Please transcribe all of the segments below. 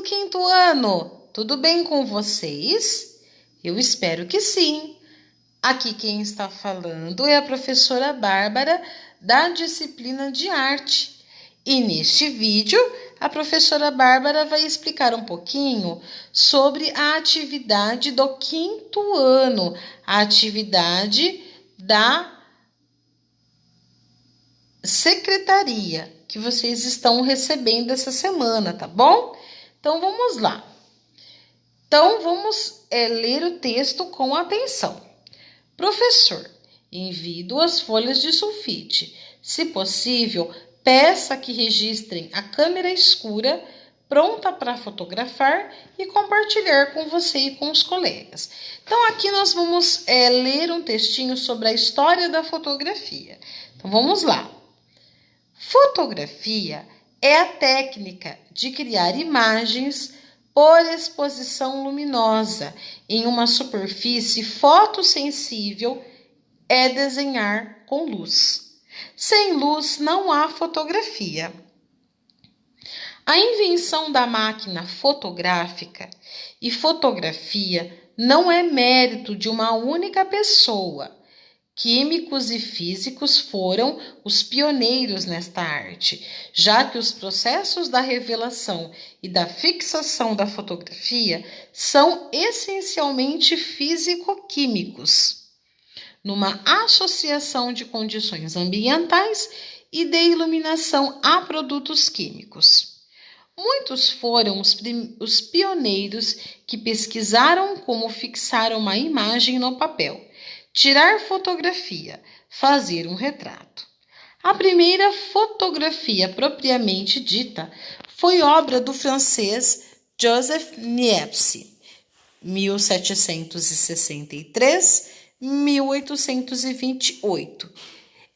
do quinto ano, tudo bem com vocês? Eu espero que sim. Aqui quem está falando é a professora Bárbara, da disciplina de arte. E neste vídeo, a professora Bárbara vai explicar um pouquinho sobre a atividade do quinto ano, a atividade da secretaria que vocês estão recebendo essa semana, tá bom? Então, vamos lá. Então, vamos ler o texto com atenção. Professor, envie 2 folhas de sulfite. Se possível, peça que registrem a câmera escura, pronta para fotografar e compartilhar com você e com os colegas. Então, aqui nós vamos ler um textinho sobre a história da fotografia. Então, vamos lá. Fotografia é a técnica de criar imagens por exposição luminosa em uma superfície fotossensível, é desenhar com luz. Sem luz não há fotografia. A invenção da máquina fotográfica e fotografia não é mérito de uma única pessoa. Químicos e físicos foram os pioneiros nesta arte, já que os processos da revelação e da fixação da fotografia são essencialmente físico-químicos, numa associação de condições ambientais e de iluminação a produtos químicos. Muitos foram os pioneiros que pesquisaram como fixar uma imagem no papel, tirar fotografia, fazer um retrato. A primeira fotografia propriamente dita foi obra do francês Joseph Niepce, 1763-1828.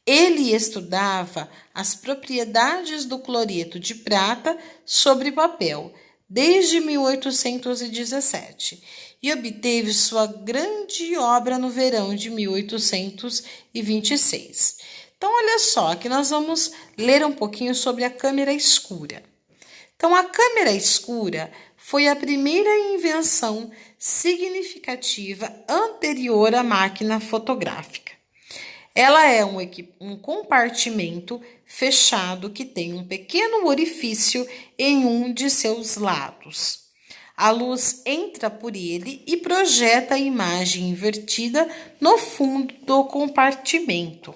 Ele estudava as propriedades do cloreto de prata sobre papel desde 1817 e obteve sua grande obra no verão de 1826. Então, olha só, aqui nós vamos ler um pouquinho sobre a câmera escura. Então, a câmera escura foi a primeira invenção significativa anterior à máquina fotográfica. Ela é um compartimento fechado que tem um pequeno orifício em um de seus lados. A luz entra por ele e projeta a imagem invertida no fundo do compartimento.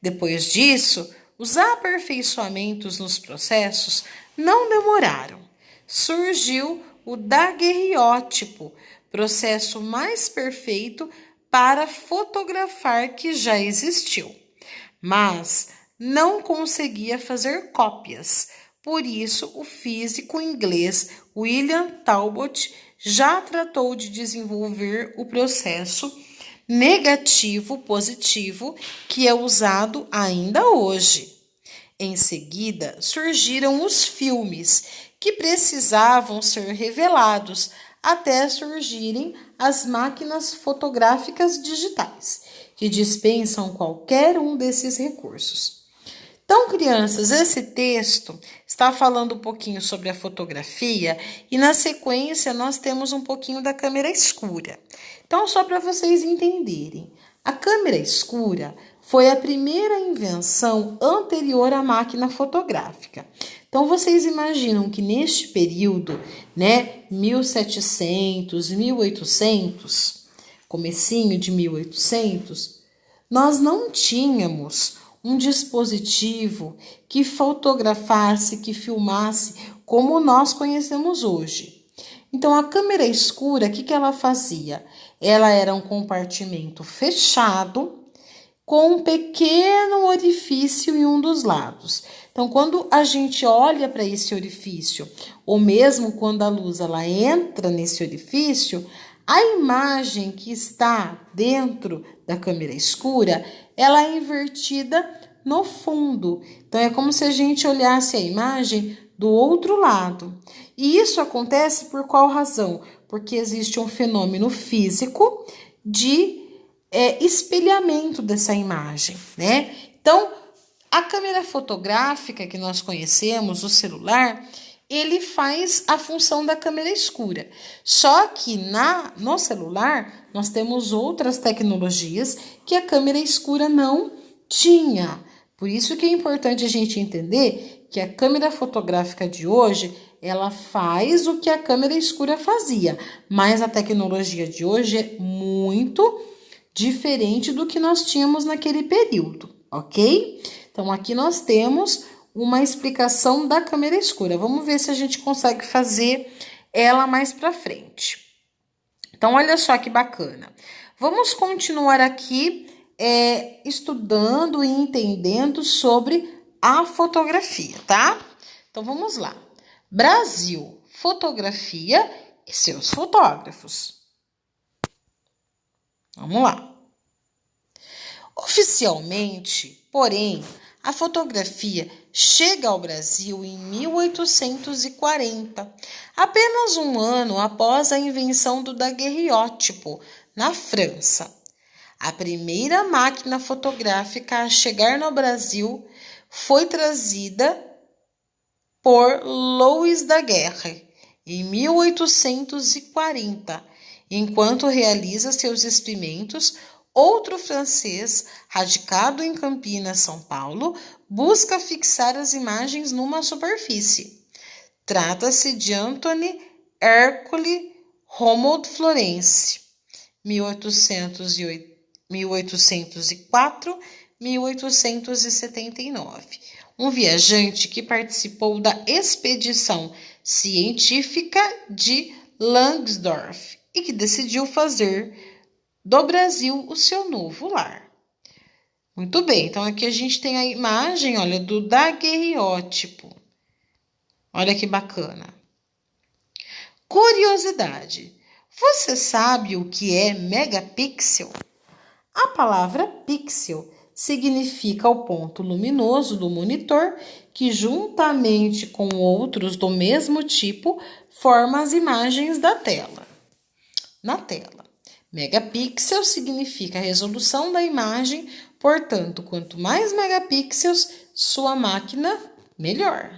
Depois disso, os aperfeiçoamentos nos processos não demoraram. Surgiu o daguerreótipo, processo mais perfeito para fotografar que já existiu, mas não conseguia fazer cópias. Por isso, o físico inglês William Talbot já tratou de desenvolver o processo negativo-positivo que é usado ainda hoje. Em seguida, surgiram os filmes, que precisavam ser revelados até surgirem as máquinas fotográficas digitais, que dispensam qualquer um desses recursos. Então, crianças, esse texto está falando um pouquinho sobre a fotografia e, na sequência, nós temos um pouquinho da câmera escura. Então, só para vocês entenderem, a câmera escura foi a primeira invenção anterior à máquina fotográfica. Então, vocês imaginam que neste período, 1700, 1800, comecinho de 1800, nós não tínhamos um dispositivo que fotografasse, que filmasse como nós conhecemos hoje. Então, a câmera escura, o que ela fazia? Ela era um compartimento fechado com um pequeno orifício em um dos lados. Então, quando a gente olha para esse orifício, ou mesmo quando a luz ela entra nesse orifício, a imagem que está dentro da câmera escura, ela é invertida no fundo. Então, é como se a gente olhasse a imagem do outro lado. E isso acontece por qual razão? Porque existe um fenômeno físico de espelhamento dessa imagem, Então, a câmera fotográfica que nós conhecemos, o celular, ele faz a função da câmera escura. Só que no celular, nós temos outras tecnologias que a câmera escura não tinha. Por isso que é importante a gente entender que a câmera fotográfica de hoje, ela faz o que a câmera escura fazia, mas a tecnologia de hoje é muito diferente do que nós tínhamos naquele período, ok? Então, aqui nós temos uma explicação da câmera escura. Vamos ver se a gente consegue fazer ela mais para frente. Então, olha só que bacana. Vamos continuar aqui estudando e entendendo sobre a fotografia, tá? Então, vamos lá. Brasil, fotografia e seus fotógrafos. Vamos lá. Oficialmente, porém, a fotografia chega ao Brasil em 1840, apenas um ano após a invenção do daguerreótipo, na França. A primeira máquina fotográfica a chegar no Brasil foi trazida por Louis Daguerre, em 1840, enquanto realiza seus experimentos. Outro francês, radicado em Campinas, São Paulo, busca fixar as imagens numa superfície. Trata-se de Antoine Hercule Romuald Florence, 1804-1879, um viajante que participou da expedição científica de Langsdorff e que decidiu fazer do Brasil o seu novo lar. Muito bem, então aqui a gente tem a imagem, olha, do daguerreótipo. Olha que bacana. Curiosidade. Você sabe o que é megapixel? A palavra pixel significa o ponto luminoso do monitor que, juntamente com outros do mesmo tipo, forma as imagens da tela. Na tela. Megapixel significa a resolução da imagem, portanto, quanto mais megapixels sua máquina, melhor.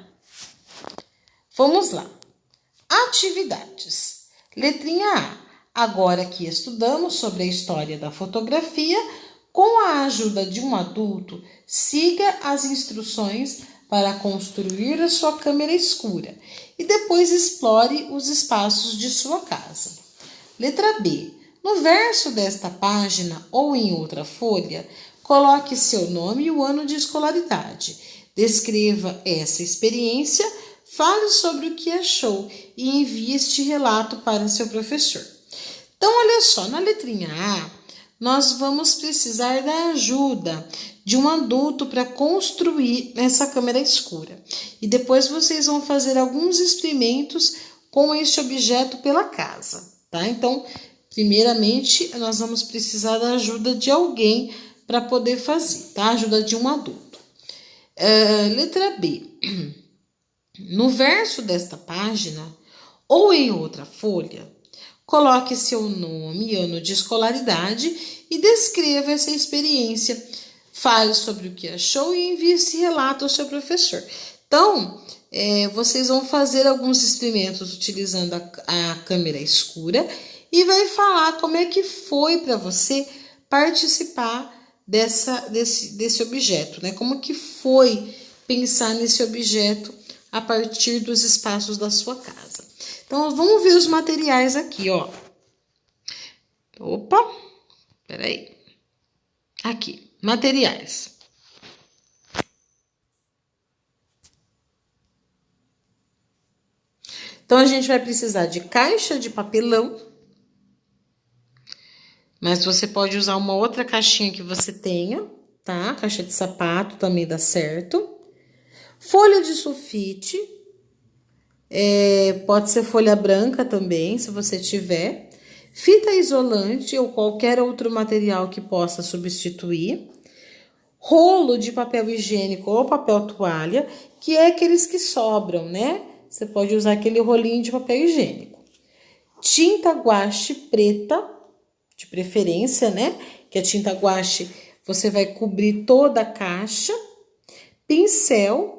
Vamos lá. Atividades. Letrinha A. Agora que estudamos sobre a história da fotografia, com a ajuda de um adulto, siga as instruções para construir a sua câmera escura e depois explore os espaços de sua casa. Letra B. No verso desta página ou em outra folha, coloque seu nome e o ano de escolaridade. Descreva essa experiência, fale sobre o que achou e envie este relato para seu professor. Então, olha só, na letrinha A, nós vamos precisar da ajuda de um adulto para construir essa câmera escura. E depois vocês vão fazer alguns experimentos com este objeto pela casa, tá? Então, primeiramente, nós vamos precisar da ajuda de alguém para poder fazer, tá? Ajuda de um adulto. Letra B. No verso desta página, ou em outra folha, coloque seu nome e ano de escolaridade e descreva essa experiência. Fale sobre o que achou e envie esse relato ao seu professor. Então, vocês vão fazer alguns experimentos utilizando a câmera escura e vai falar como é que foi para você participar desse objeto, né? Como que foi pensar nesse objeto a partir dos espaços da sua casa. Então, vamos ver os materiais aqui, ó. Opa, peraí. Aqui, materiais. Então, a gente vai precisar de caixa de papelão. Mas você pode usar uma outra caixinha que você tenha, tá? Caixa de sapato também dá certo. Folha de sulfite. Pode ser folha branca também, se você tiver. Fita isolante ou qualquer outro material que possa substituir. Rolo de papel higiênico ou papel toalha, que é aqueles que sobram, né? Você pode usar aquele rolinho de papel higiênico. Tinta guache preta, de preferência, né? Que a tinta guache você vai cobrir toda a caixa. Pincel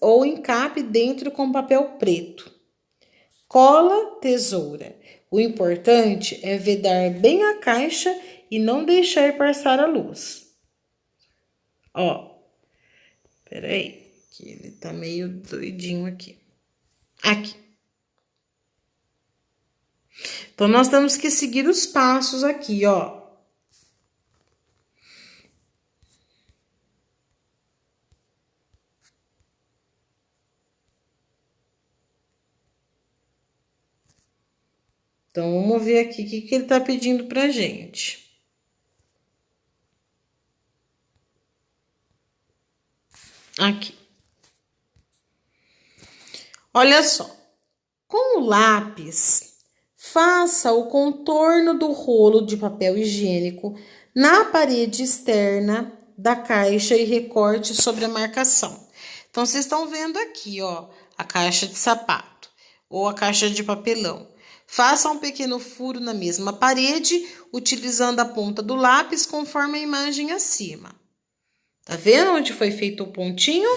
ou encape dentro com papel preto. Cola, tesoura. O importante é vedar bem a caixa e não deixar passar a luz. Ó, peraí, que ele tá meio doidinho aqui. Aqui. Então, nós temos que seguir os passos aqui, ó. Então, vamos ver aqui o que ele tá pedindo pra gente. Aqui. Olha só. Com o lápis, faça o contorno do rolo de papel higiênico na parede externa da caixa e recorte sobre a marcação. Então, vocês estão vendo aqui, ó, a caixa de sapato ou a caixa de papelão. Faça um pequeno furo na mesma parede, utilizando a ponta do lápis conforme a imagem acima. Tá vendo onde foi feito o pontinho?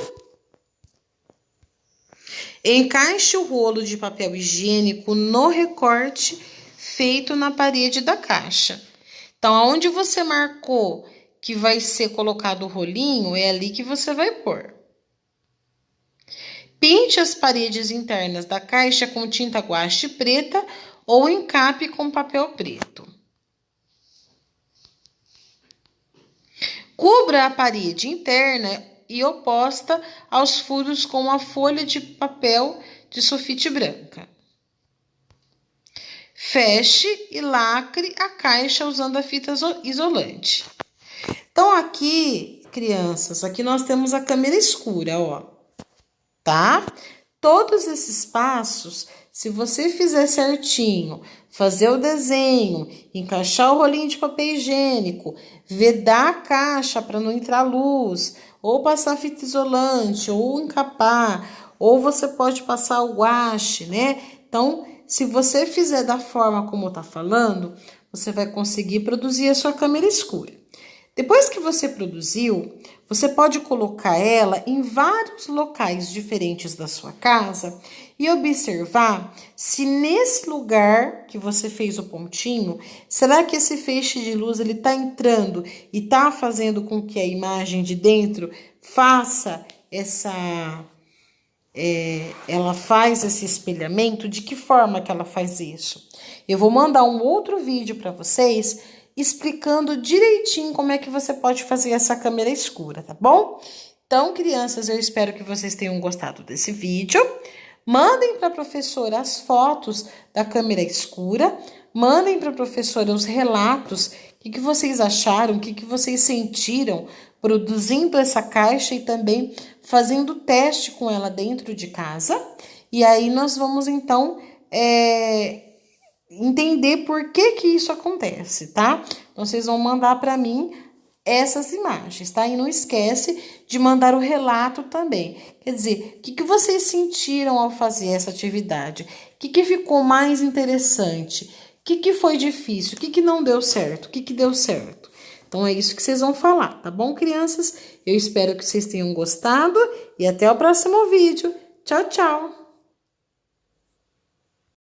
Encaixe o rolo de papel higiênico no recorte feito na parede da caixa. Então, aonde você marcou que vai ser colocado o rolinho, é ali que você vai pôr. Pinte as paredes internas da caixa com tinta guache preta ou encape com papel preto. Cubra a parede interna e oposta aos furos com a folha de papel de sulfite branca. Feche e lacre a caixa usando a fita isolante. Então, aqui, crianças, aqui nós temos a câmera escura, ó. Tá? Todos esses passos, se você fizer certinho, fazer o desenho, encaixar o rolinho de papel higiênico, vedar a caixa para não entrar luz, ou passar fita isolante, ou encapar, ou você pode passar o guache, né? Então, se você fizer da forma como eu tá falando, você vai conseguir produzir a sua câmera escura. Depois que você produziu, você pode colocar ela em vários locais diferentes da sua casa e observar se nesse lugar que você fez o pontinho, será que esse feixe de luz ele tá entrando e tá fazendo com que a imagem de dentro faça ela faz esse espelhamento? De que forma que ela faz isso? Eu vou mandar um outro vídeo para vocês explicando direitinho como é que você pode fazer essa câmera escura, tá bom? Então, crianças, eu espero que vocês tenham gostado desse vídeo. Mandem para a professora as fotos da câmera escura, mandem para a professora os relatos, o que vocês acharam, o que vocês sentiram produzindo essa caixa e também fazendo teste com ela dentro de casa. E aí nós vamos, então, entender por que isso acontece, tá? Então, vocês vão mandar para mim essas imagens, tá? E não esquece de mandar o relato também. Quer dizer, o que vocês sentiram ao fazer essa atividade? O que ficou mais interessante? O que foi difícil? O que não deu certo? O que deu certo? Então, é isso que vocês vão falar, tá bom, crianças? Eu espero que vocês tenham gostado e até o próximo vídeo. Tchau, tchau!